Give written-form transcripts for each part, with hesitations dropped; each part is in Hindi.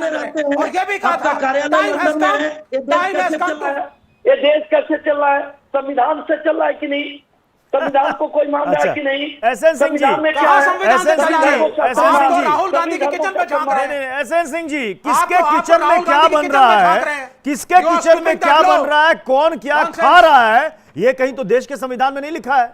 में रहते हैं और ये भी कहा आपका था कार्यालय लंदन में है, ये देश कैसे चल रहा है? संविधान से चल रहा है कि नहीं? संविधान को कोई मान रहा है कि नहीं? एसएन सिंह जी, संविधान में क्या है? संविधान से चला है? एसएन सिंह जी, राहुल गांधी के किचन पे झांक रहे हैं। एसएन सिंह जी, किसके आप किचन में राहुल क्या गांधी बन के रहा किचन में झांक है, रहे हैं। किसके किचन में क्या बन रहा है, कौन क्या खा रहा है, ये कहीं तो देश के संविधान में नहीं लिखा है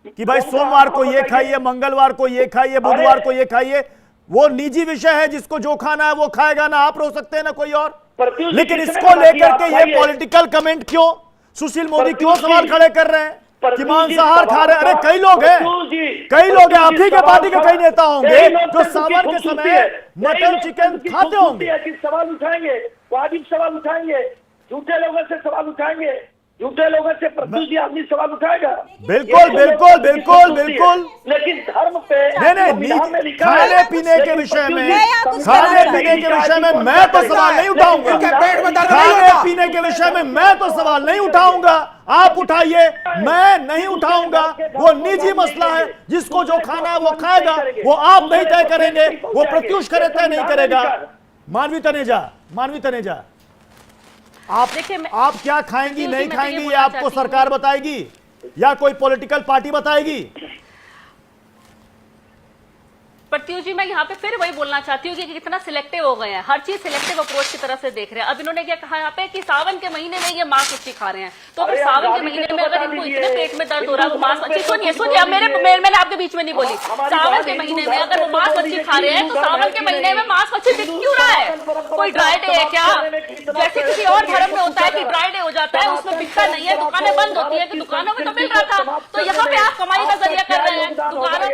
कि भाई सोमवार को ये खाइए, मंगलवार को ये खाइए, बुधवार को ये खाइए। वो निजी विषय है, जिसको जो खाना है वो खाएगा, ना आप रो सकते हैं ना कोई और। लेकिन इसको लेकर के ये पॉलिटिकल कमेंट क्यों? सुशील मोदी क्यों सवाल खड़े कर रहे हैं कि मांसाहार खा रहे हैं? अरे कई लोग हैं, कई लोग हैं, आप ही के पार्टी के कई नेता होंगे जो सावन के समय मटन चिकन खाते होंगे। सवाल उठाएंगे, वाजिब सवाल उठाएंगे, झूठे लोगों से सवाल उठाएंगे, झूठे लोगों से प्रत्युष आदमी सवाल उठाएगा। बिल्कुल बिल्कुल बिल्कुल बिल्कुल। लेकिन धर्म पे नहीं, खाने पीने के विषय में, खाने पीने के विषय में मैं तो सवाल नहीं उठाऊंगा। खाने पीने के विषय में मैं तो सवाल नहीं उठाऊंगा। आप उठाइए, मैं नहीं उठाऊंगा। वो निजी मसला है, जिसको जो खाना है वो खाएगा, वो आप नहीं तय करेंगे, वो प्रत्युष करे तय नहीं करेगा। मानवी तनेजा, आप क्या खाएंगी नहीं खाएंगी ये आपको सरकार बताएगी या कोई पॉलिटिकल पार्टी बताएगी? प्रत्युष जी, मैं यहाँ पे फिर वही बोलना चाहती हूँ कि कितना सिलेक्टिव हो गए हैं, हर चीज सिलेक्टिव अप्रोच की तरफ से देख रहे हैं। अब इन्होंने क्या कहा यहाँ पे कि सावन के महीने में ये मांस मच्छी खा रहे हैं, तो फिर सावन के महीने में अगर इनको इतने पेट में दर्द हो रहा है, वो मांस मच्छी, सुनिए अब मैंने आपके बीच में नहीं बोली। सावन के महीने में अगर वो मांस मच्छी खा रहे हैं, तो सावन के महीने में मांस मच्छी बिक क्यों रहा है? कोई ड्राई डे है क्या? जैसे किसी और धर्म में होता है कि ड्राई डे हो जाता है, उसमें बिकता नहीं है, दुकानें बंद होती है, कि दुकानों में तो मिल रहा था, तो यहाँ पे आप कमाई का जरिया कर रहे हैं। दुकानों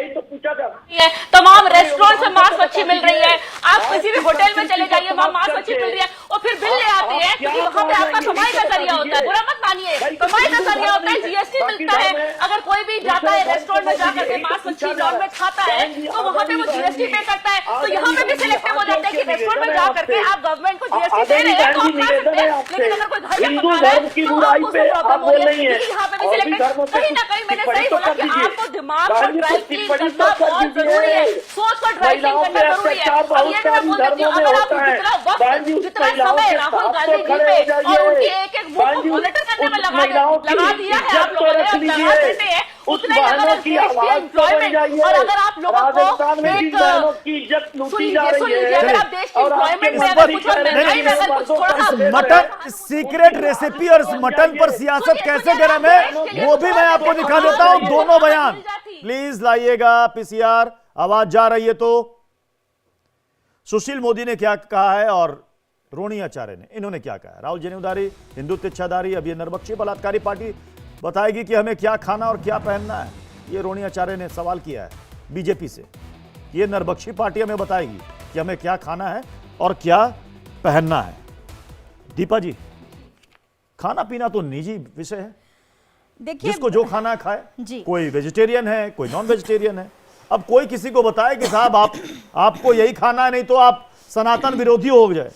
तमाम रेस्टोरेंट से मच्छी मिल रही है, आप किसी भी होटल में चले जाइए, वहां मांस मच्छी मिल रही है, और फिर बिल ले आते हैं, क्योंकि वहां पे आपका कमाई का जरिया होता है। बुरा मत मानिए, कमाई का जरिया होता है, जीएसटी मिलता है। अगर कोई भी जाता है रेस्टोरेंट में जाकर के मांस मच्छी नॉन वेज खाता है, तो वहां पे वो जीएसटी पे करता है। तो यहाँ पे भी सिलेक्टिव हो जाता है कि रेस्टोरेंट में जाकर के आप गवर्नमेंट को जीएसटी दे रहे हैं तो आप खा सकते हैं, लेकिन अगर कोई घर में पका रहा है तो आपको प्रॉब्लम हो रही है। यहाँ पे भी सिलेक्टिव, कहीं ना कहीं मैंने सही बोला कि आपको दिमाग को ड्राई क्लीन करना बहुत जरूरी है, सोच को ड्राई क्लीन करना जरूरी है। अब ये मैं बोल देती हूँ, अगर आप जितना वक्त, जितना समय राहुल गांधी जी पे और उनकी एक बुक को मॉनिटर करने में लगा दिया है आप लोगों ने, अब लगा देते हैं उतना ही अगर एम्प्लॉयमेंट, और अगर आप लोगों को सुनिए, अगर आप देश की एम्प्लॉयमेंट में अगर कुछ महंगाई में अगर कुछ थोड़ा सा मटन सीक्रेट रेसिपी और मटन पर सियासत कैसे गरम है, वो भी मैं आपको दिखा देता हूं। दोनों बयान प्लीज लाइएगा, पीसीआर आवाज जा रही है तो। सुशील मोदी ने क्या कहा है और रोनी आचार्य ने, इन्होंने क्या कहा है? राहुल जनेऊधारी, हिंदुत्व इच्छाधारी, अब ये नरबक्षी बलात्कारी पार्टी बताएगी कि हमें क्या खाना और क्या पहनना है। ये रोनी आचार्य ने सवाल किया है बीजेपी से। ये नरबक्षी पार्टी हमें बताएगी कि हमें क्या खाना है और क्या पहनना है। दीपा जी, खाना पीना तो निजी विषय है, देखिए जिसको जो खाना खाए। जी। कोई वेजिटेरियन है, कोई नॉन वेजिटेरियन है। अब कोई किसी को बताए कि साहब आपको यही खाना है, नहीं तो आप सनातन विरोधी हो गए,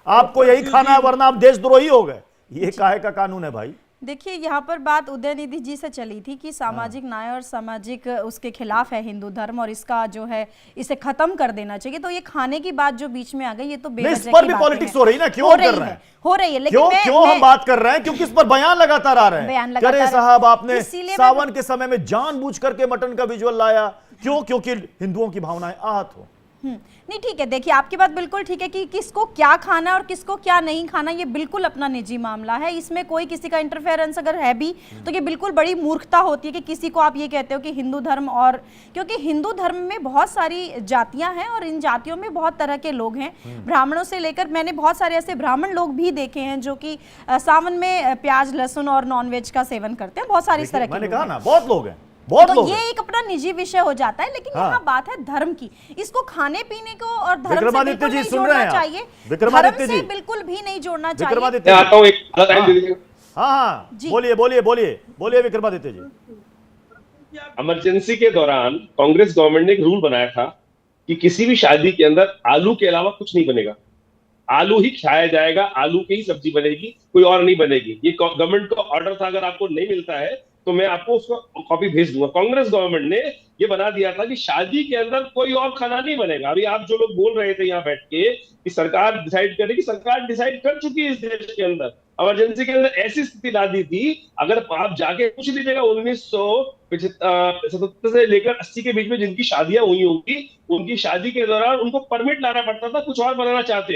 आपको यही खाना है वरना आप देशद्रोही हो गए। ये काहे का कानून है भाई? देखिए, यहाँ पर बात उदयनिधि जी से चली थी कि सामाजिक न्याय और सामाजिक उसके खिलाफ है हिंदू धर्म, और इसका जो है इसे खत्म कर देना चाहिए। तो ये खाने की बात जो बीच में आ गई, ये तो इस पर भी पॉलिटिक्स हो रही है ना, क्यों कर रहे हैं? हो रही है, लेकिन क्यों हम बात कर रहे हैं? क्योंकि इस पर बयान लगातार आ रहे हैं। अरे साहब, आपने सावन के समय में जानबूझ करके मटन का विजुअल लाया, क्यों? क्योंकि हिंदुओं की भावनाएं आहत हो। नहीं, ठीक है, देखिए आपकी बात बिल्कुल ठीक है कि किसको क्या खाना और किसको क्या नहीं खाना, ये बिल्कुल अपना निजी मामला है। इसमें कोई किसी का इंटरफेरेंस अगर है भी तो ये बिल्कुल बड़ी मूर्खता होती है कि किसी को आप ये कहते हो कि हिंदू धर्म, और क्योंकि हिंदू धर्म में बहुत सारी जातियां हैं और इन जातियों में बहुत तरह के लोग हैं, ब्राह्मणों से लेकर मैंने बहुत सारे ऐसे ब्राह्मण लोग भी देखे हैं जो कि सावन में प्याज लहसुन और नॉनवेज का सेवन करते हैं। बहुत सारी इस तरह के, मैंने कहा ना, बहुत लोग हैं। तो ये एक अपना निजी विषय हो जाता है, लेकिन यहाँ बात है धर्म की। इसको खाने पीने को और धर्म से बिल्कुल नहीं जोड़ना चाहिए, धर्म से बिल्कुल भी नहीं जोड़ना चाहिए। आता हूं, एक हाँ, बोलिए विक्रमादित्य जी। इमरजेंसी के दौरान कांग्रेस गवर्नमेंट ने एक रूल बनाया था कि किसी भी शादी के अंदर आलू के अलावा कुछ नहीं बनेगा, आलू ही खाया जाएगा, आलू की ही सब्जी बनेगी, कोई और नहीं बनेगी। ये गवर्नमेंट का ऑर्डर था। अगर आपको नहीं मिलता है तो मैं आपको उसका कॉपी भेज दूंगा। कांग्रेस गवर्नमेंट ने ये बना दिया था कि शादी के अंदर कोई और खाना नहीं बनेगा। अभी आप जो लोग बोल रहे थे यहाँ बैठ के कि सरकार डिसाइड करे, कि सरकार डिसाइड कर चुकी है इस देश के अंदर। इमरजेंसी के अंदर ऐसी स्थिति ला दी थी, अगर आप जाके पूछ लीजिएगा 1977 से लेकर 80 के बीच में जिनकी शादियां हुई होंगी, उनकी शादी के दौरान उनको परमिट लाना पड़ता था, कुछ और बनाना चाहते